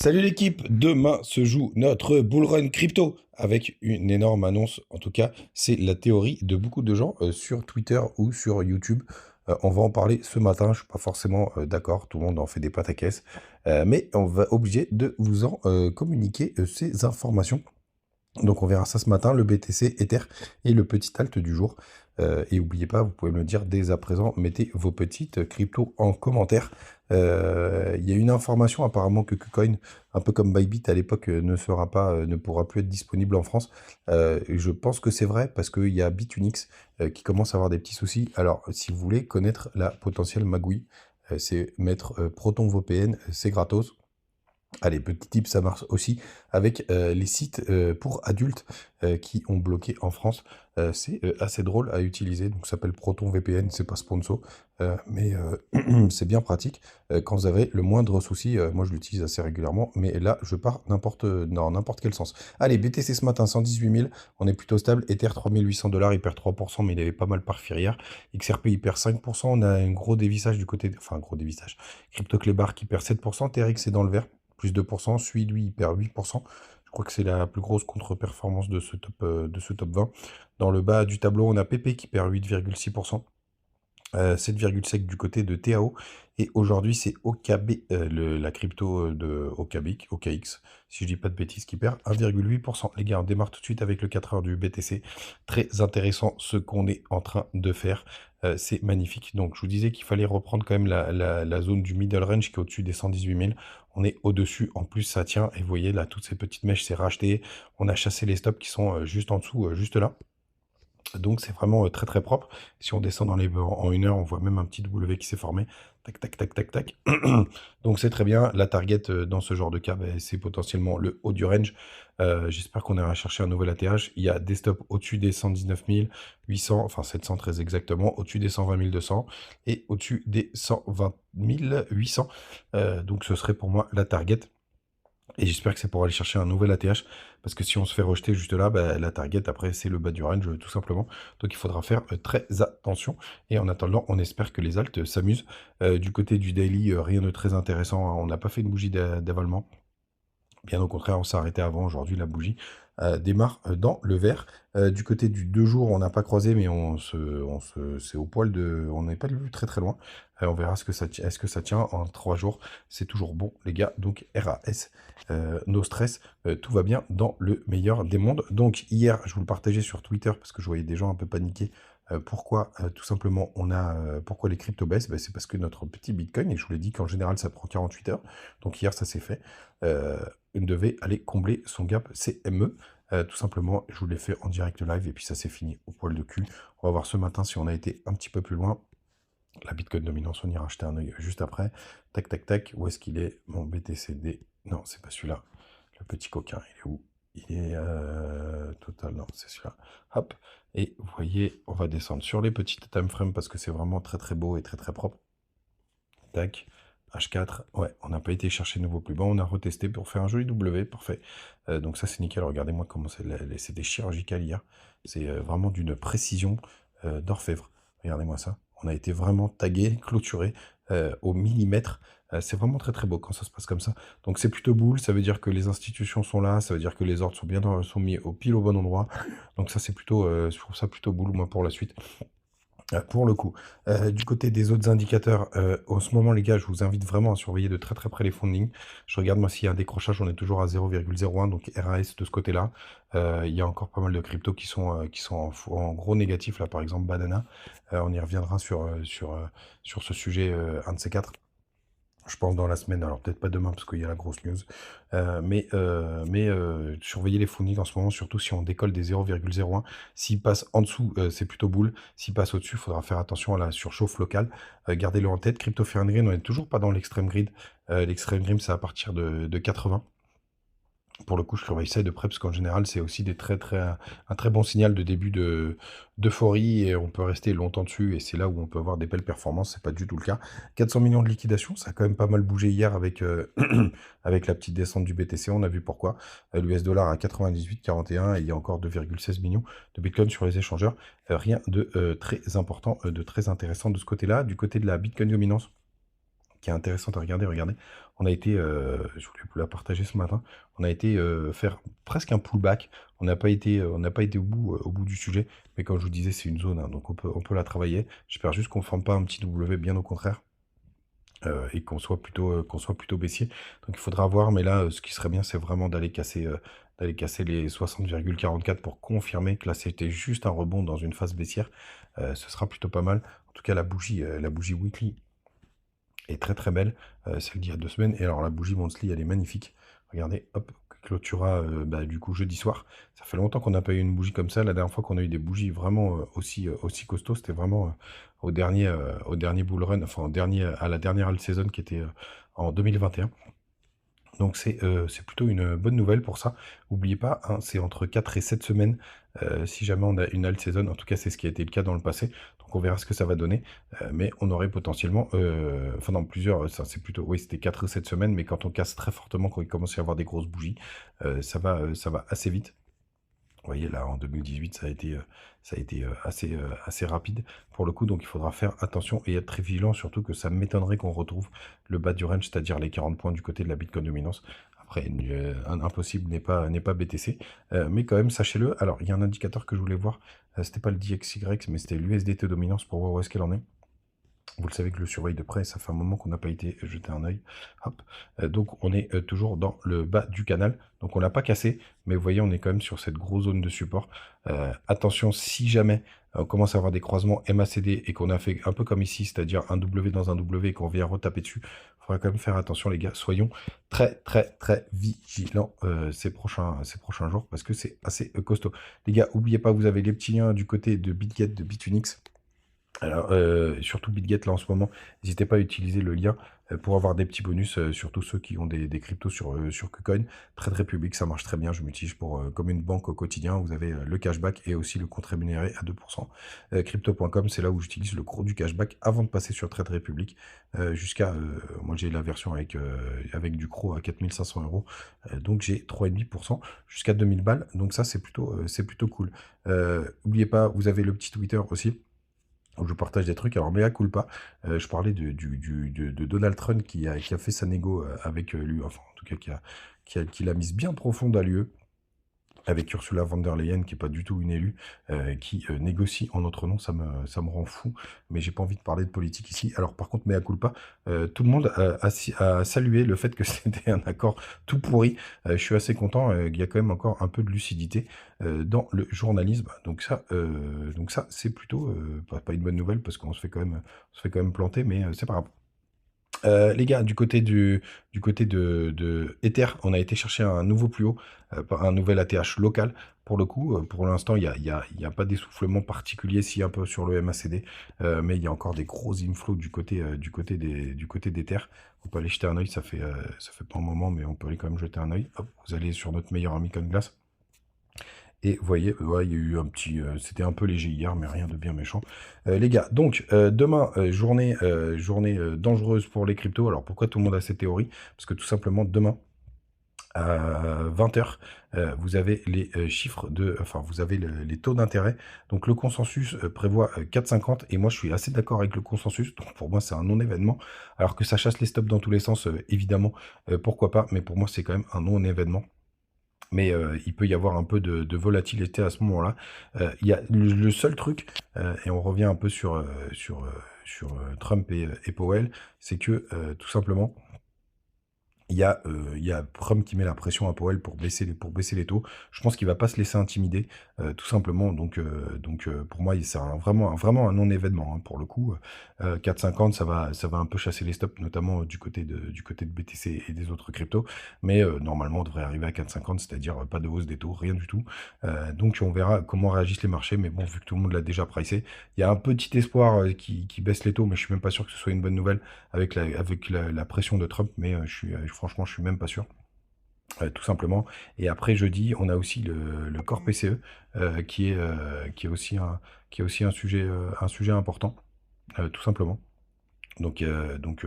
Salut l'équipe, demain se joue notre bull run crypto avec une énorme annonce. En tout cas, c'est la théorie de beaucoup de gens sur Twitter ou sur YouTube. On va en parler ce matin. Je ne suis pas forcément d'accord, tout le monde en fait des pataquès, mais on va obligé de vous en communiquer ces informations. Donc on verra ça ce matin, le BTC, Ether et le petit alt du jour. Et n'oubliez pas, vous pouvez me le dire dès à présent, mettez vos petites cryptos en commentaire. Il y a une information apparemment que KuCoin, un peu comme Bybit à l'époque, ne pourra plus être disponible en France. Je pense que c'est vrai parce qu'il y a Bitunix qui commence à avoir des petits soucis. Alors si vous voulez connaître la potentielle magouille, c'est mettre Proton VPN, c'est gratos. Allez, petit tip, ça marche aussi avec les sites pour adultes qui ont bloqué en France. C'est assez drôle à utiliser, donc ça s'appelle Proton VPN, c'est pas sponsor, mais c'est bien pratique. Quand vous avez le moindre souci, moi je l'utilise assez régulièrement, mais là je pars dans n'importe quel sens. Allez, BTC ce matin, 118 000, on est plutôt stable. Ether 3800 $, il perd 3%, mais il avait pas mal parfait hier. XRP il perd 5%, on a un gros dévissage du côté, enfin un gros dévissage. CryptoClebar qui perd 7%, TRX est dans le vert plus 2%, celui lui il perd 8%. Je crois que c'est la plus grosse contre-performance de ce top 20. Dans le bas du tableau, on a PP qui perd 8,6%. 7,5 du côté de TAO. Et aujourd'hui, c'est OKB, la crypto de OKX, si je dis pas de bêtises, qui perd 1,8%. Les gars, on démarre tout de suite avec le 4 heures du BTC. Très intéressant ce qu'on est en train de faire. C'est magnifique. Donc, je vous disais qu'il fallait reprendre quand même la zone du middle range qui est au-dessus des 118 000. On est au-dessus. En plus, ça tient. Et vous voyez, là, toutes ces petites mèches, c'est racheté. On a chassé les stops qui sont juste en dessous, juste là. Donc c'est vraiment très très propre. Si on descend en une heure, on voit même un petit W qui s'est formé. Tac, tac, tac, tac, tac. Donc c'est très bien. La target dans ce genre de cas, ben, c'est potentiellement le haut du range. J'espère qu'on ira chercher un nouvel ATH. Il y a des stops au-dessus des 119 800, enfin 713 exactement, au-dessus des 120 200 et au-dessus des 120 800. Donc ce serait pour moi la target. Et j'espère que c'est pour aller chercher un nouvel ATH, parce que si on se fait rejeter juste là, bah, la target après c'est le bas du range tout simplement. Donc il faudra faire très attention. Et en attendant, on espère que les alts s'amusent. Du côté du daily, rien de très intéressant, hein. On n'a pas fait une bougie d'avalement. Bien au contraire, on s'est arrêté avant. Aujourd'hui, la bougie démarre dans le vert. Du côté du 2 jours, on n'a pas croisé, mais c'est au poil de. On n'est pas vu très très loin. On verra est-ce que ça tient en 3 jours. C'est toujours bon, les gars. Donc, RAS, no stress, tout va bien dans le meilleur des mondes. Donc, hier, je vous le partageais sur Twitter parce que je voyais des gens un peu paniquer. Pourquoi tout simplement pourquoi les cryptos baissent? Ben, c'est parce que notre petit Bitcoin, et je vous l'ai dit qu'en général ça prend 48 heures, donc hier ça s'est fait, devait aller combler son gap CME. Tout simplement, je vous l'ai fait en direct live et puis ça s'est fini au poil de cul. On va voir ce matin si on a été un petit peu plus loin. La Bitcoin dominance, on ira jeter un œil juste après. Tac, tac, tac. Où est-ce qu'il est? Mon BTCD. Non, c'est pas celui-là. Le petit coquin, il est où? Il est total. Non, c'est celui-là. Hop. Et vous voyez, on va descendre sur les petites time frames parce que c'est vraiment très très beau et très très propre. Tac. H4, ouais, on n'a pas été chercher nouveau plus bas, on a retesté pour faire un joli W, parfait. Donc ça c'est nickel, regardez-moi comment c'était chirurgical hier. C'est vraiment d'une précision d'orfèvre. Regardez-moi ça. On a été vraiment tagué, clôturé au millimètre. C'est vraiment très très beau quand ça se passe comme ça. Donc c'est plutôt boule, ça veut dire que les institutions sont là, ça veut dire que les ordres sont mis au pile au bon endroit. Donc ça c'est plutôt, je trouve ça plutôt boule moi pour la suite. Pour le coup, du côté des autres indicateurs, en ce moment, les gars, je vous invite vraiment à surveiller de très très près les fundings. Je regarde moi s'il y a un décrochage, on est toujours à 0,01, donc RAS de ce côté-là. Il y a encore pas mal de cryptos qui sont en gros négatif, là par exemple Banana. On y reviendra sur ce sujet, un de ces quatre. Je pense dans la semaine, alors peut-être pas demain parce qu'il y a la grosse news, surveillez les fundings en ce moment, surtout si on décolle des 0,01. S'il passe en dessous, c'est plutôt boule. S'il passe au-dessus, il faudra faire attention à la surchauffe locale. Gardez-le en tête. Crypto Fair and Green, on n'est toujours pas dans l'extreme grid. L'extreme grid, c'est à partir de 80. Pour le coup, je surveille ça de près parce qu'en général, c'est aussi un très bon signal de début d'euphorie et on peut rester longtemps dessus et c'est là où on peut avoir des belles performances. C'est pas du tout le cas. 400 millions de liquidation, ça a quand même pas mal bougé hier avec, avec la petite descente du BTC. On a vu pourquoi. L'US dollar à 98,41 et il y a encore 2,16 millions de Bitcoin sur les échangeurs. Rien de très important, de très intéressant de ce côté-là. Du côté de la Bitcoin dominance, qui est intéressante à regarder, regardez. On a été, je voulais vous la partager ce matin, on a été faire presque un pullback. On n'a pas été au bout du sujet, mais comme je vous disais, c'est une zone, hein, donc on peut la travailler. J'espère juste qu'on ne forme pas un petit W, bien au contraire. Et qu'on soit plutôt baissier. Donc il faudra voir, mais là, ce qui serait bien, c'est vraiment d'aller casser les 60,44 pour confirmer que là, c'était juste un rebond dans une phase baissière. Ce sera plutôt pas mal. En tout cas, la bougie weekly est très très belle, celle d'il y a 2 semaines. Et alors la bougie monthly, elle est magnifique. Regardez, hop, clôtura du coup jeudi soir. Ça fait longtemps qu'on n'a pas eu une bougie comme ça. La dernière fois qu'on a eu des bougies vraiment aussi costauds, c'était vraiment au dernier bull run, enfin à la dernière alt season qui était en 2021. Donc c'est plutôt une bonne nouvelle pour ça. N'oubliez pas, hein, c'est entre 4 et 7 semaines si jamais on a une alt saison. En tout cas, c'est ce qui a été le cas dans le passé. Donc on verra ce que ça va donner. Mais on aurait potentiellement, enfin dans plusieurs, ça c'est plutôt, oui, c'était 4 ou 7 semaines, mais quand on casse très fortement, quand il commence à y avoir des grosses bougies, ça va assez vite. Vous voyez, là, en 2018, ça a été assez rapide pour le coup, donc il faudra faire attention et être très vigilant, surtout que ça m'étonnerait qu'on retrouve le bas du range, c'est-à-dire les 40 points du côté de la Bitcoin dominance. Après, un impossible n'est pas BTC, mais quand même, sachez-le. Alors, il y a un indicateur que je voulais voir, c'était pas le DXY, mais c'était l'USDT dominance pour voir où est-ce qu'elle en est. Vous le savez que je le surveille de près, ça fait un moment qu'on n'a pas été jeter un œil. Hop. Donc on est toujours dans le bas du canal. Donc on l'a pas cassé, mais vous voyez, on est quand même sur cette grosse zone de support. Attention, si jamais on commence à avoir des croisements MACD et qu'on a fait un peu comme ici, c'est-à-dire un W dans un W et qu'on vient retaper dessus, il faudra quand même faire attention les gars. Soyons très très très vigilants ces prochains jours parce que c'est assez costaud. Les gars, n'oubliez pas, vous avez les petits liens du côté de BitGet, de Bitunix. Alors, surtout BitGet, là, en ce moment, n'hésitez pas à utiliser le lien pour avoir des petits bonus, surtout ceux qui ont des cryptos sur KuCoin. Trade Republic, ça marche très bien, je m'utilise comme une banque au quotidien. Vous avez le cashback et aussi le compte rémunéré à 2%. Crypto.com, c'est là où j'utilise le gros du cashback avant de passer sur Trade Republic. Moi j'ai la version avec du CRO à 4500 euros, donc j'ai 3,5% jusqu'à 2000 balles. Donc ça, c'est plutôt cool. N'oubliez pas, vous avez le petit Twitter aussi où je partage des trucs. Alors, mea culpa, je parlais de Donald Trump qui a fait sa négo avec lui, enfin, en tout cas, qui l'a mise bien profonde à l'UE, avec Ursula von der Leyen, qui est pas du tout une élue, qui négocie en notre nom, ça me rend fou, mais j'ai pas envie de parler de politique ici. Alors par contre, mea culpa, tout le monde a salué le fait que c'était un accord tout pourri. Je suis assez content, il y a quand même encore un peu de lucidité dans le journalisme, donc ça c'est plutôt pas une bonne nouvelle, parce qu'on se fait quand même planter, mais c'est pas grave. Les gars, du côté de Ether, on a été chercher un nouveau plus haut, un nouvel ATH local. Pour le coup, pour l'instant, il y a pas d'essoufflement particulier, si un peu sur le MACD, mais il y a encore des gros inflows du côté d'Ether. On peut aller jeter un œil, ça fait pas un moment, mais on peut aller quand même jeter un œil. Hop, vous allez sur notre meilleur ami CoinGlass. Et vous voyez, ouais, il y a eu un petit... c'était un peu léger hier, mais rien de bien méchant. Les gars, donc, demain, journée dangereuse pour les cryptos. Alors, pourquoi tout le monde a cette théorie? Parce que tout simplement, demain, à 20h, vous avez les chiffres enfin, vous avez les taux d'intérêt. Donc, le consensus prévoit 4,50. Et moi, je suis assez d'accord avec le consensus. Donc, pour moi, c'est un non-événement. Alors que ça chasse les stops dans tous les sens, évidemment, pourquoi pas. Mais pour moi, c'est quand même un non-événement. Mais il peut y avoir un peu de volatilité à ce moment-là. Il y a le seul truc, et on revient un peu sur Trump et Powell, c'est que tout simplement, il y a Trump qui met la pression à Powell pour baisser les taux. Je pense qu'il va pas se laisser intimider, tout simplement. Donc pour moi, c'est vraiment un non-événement, hein, pour le coup. 4,50, ça va un peu chasser les stops, notamment du côté de BTC et des autres cryptos. Mais normalement, on devrait arriver à 4,50, c'est-à-dire pas de hausse des taux, rien du tout. Donc on verra comment réagissent les marchés. Mais bon, vu que tout le monde l'a déjà pricé, il y a un petit espoir qui baisse les taux, mais je suis même pas sûr que ce soit une bonne nouvelle avec la pression de Trump. Mais franchement, je suis même pas sûr. Tout simplement. Et après jeudi, on a aussi le corps PCE qui est aussi un sujet important, tout simplement. Donc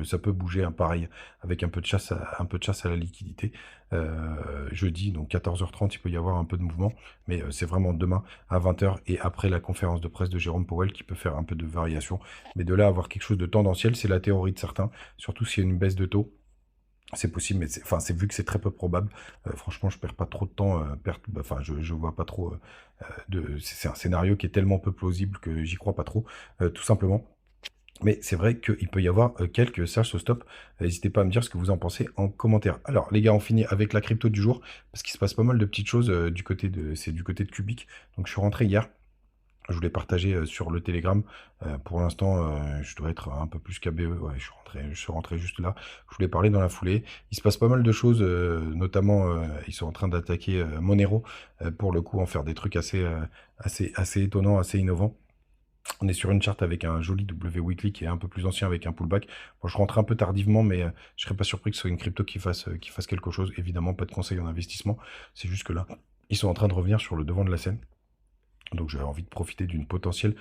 ça peut bouger, hein, pareil, avec un peu de chasse à la liquidité. Jeudi, donc 14h30, il peut y avoir un peu de mouvement, mais c'est vraiment demain à 20h et après la conférence de presse de Jérôme Powell qui peut faire un peu de variation. Mais de là à avoir quelque chose de tendanciel, c'est la théorie de certains, surtout s'il y a une baisse de taux. C'est possible, mais enfin, c'est vu que c'est très peu probable. Franchement, je perds pas trop de temps. Enfin, je vois pas trop c'est un scénario qui est tellement peu plausible que j'y crois pas trop, tout simplement. Mais c'est vrai qu'il peut y avoir quelques sages au stop. N'hésitez pas à me dire ce que vous en pensez en commentaire. Alors, les gars, on finit avec la crypto du jour, parce qu'il se passe pas mal de petites choses c'est du côté de Cubic. Donc, je suis rentré hier. Je voulais partager sur le Telegram. Pour l'instant, je dois être un peu plus qu'ABE. Ouais, je suis rentré juste là. Je voulais parler dans la foulée. Il se passe pas mal de choses, notamment ils sont en train d'attaquer Monero pour le coup, en faire des trucs assez étonnants, assez innovants. On est sur une charte avec un joli W weekly qui est un peu plus ancien avec un pullback. Bon, je rentre un peu tardivement, mais je serais pas surpris que ce soit une crypto qui fasse quelque chose. Évidemment, pas de conseil en investissement. C'est juste que là, ils sont en train de revenir sur le devant de la scène. Donc j'avais envie de profiter d'une potentielle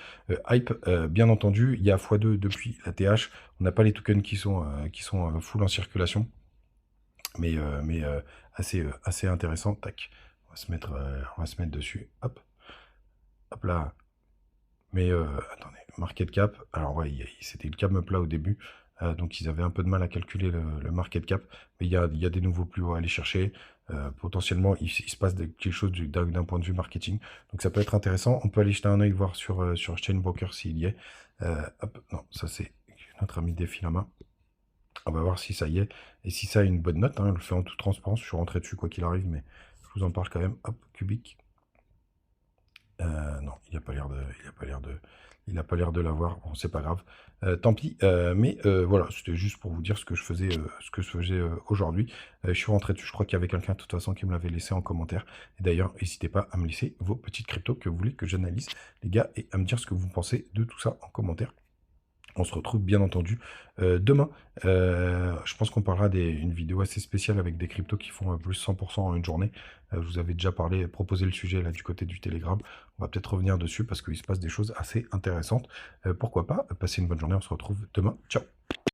hype. Bien entendu, il y a x2 depuis la TH. On n'a pas les tokens qui sont full en circulation, mais assez intéressant. Tac, on va se mettre dessus. Hop, hop là. Mais attendez, market cap. Alors ouais, c'était le cam up là au début. Donc ils avaient un peu de mal à calculer le market cap. Mais il y a des nouveaux plus hauts à aller chercher. Potentiellement, il se passe quelque chose d'un point de vue marketing. Donc ça peut être intéressant. On peut aller jeter un œil, voir sur Chainbroker s'il y est. Hop, non, ça c'est notre ami Défilama. On va voir si ça y est. Et si ça a une bonne note, hein, je le fais en toute transparence. Je suis rentré dessus quoi qu'il arrive, mais je vous en parle quand même. Hop, Cubic. Non, il a pas l'air de l'avoir. Bon, c'est pas grave. Tant pis. Mais voilà, c'était juste pour vous dire ce que je faisais aujourd'hui. Je suis rentré dessus. Je crois qu'il y avait quelqu'un de toute façon qui me l'avait laissé en commentaire. Et d'ailleurs, n'hésitez pas à me laisser vos petites cryptos que vous voulez que j'analyse, les gars, et à me dire ce que vous pensez de tout ça en commentaire. On se retrouve bien entendu demain. Je pense qu'on parlera d'une vidéo assez spéciale avec des cryptos qui font plus 100% en une journée. Je vous avais déjà proposé le sujet là du côté du Telegram. On va peut-être revenir dessus parce qu'il se passe des choses assez intéressantes. Pourquoi pas? Passez une bonne journée. On se retrouve demain. Ciao.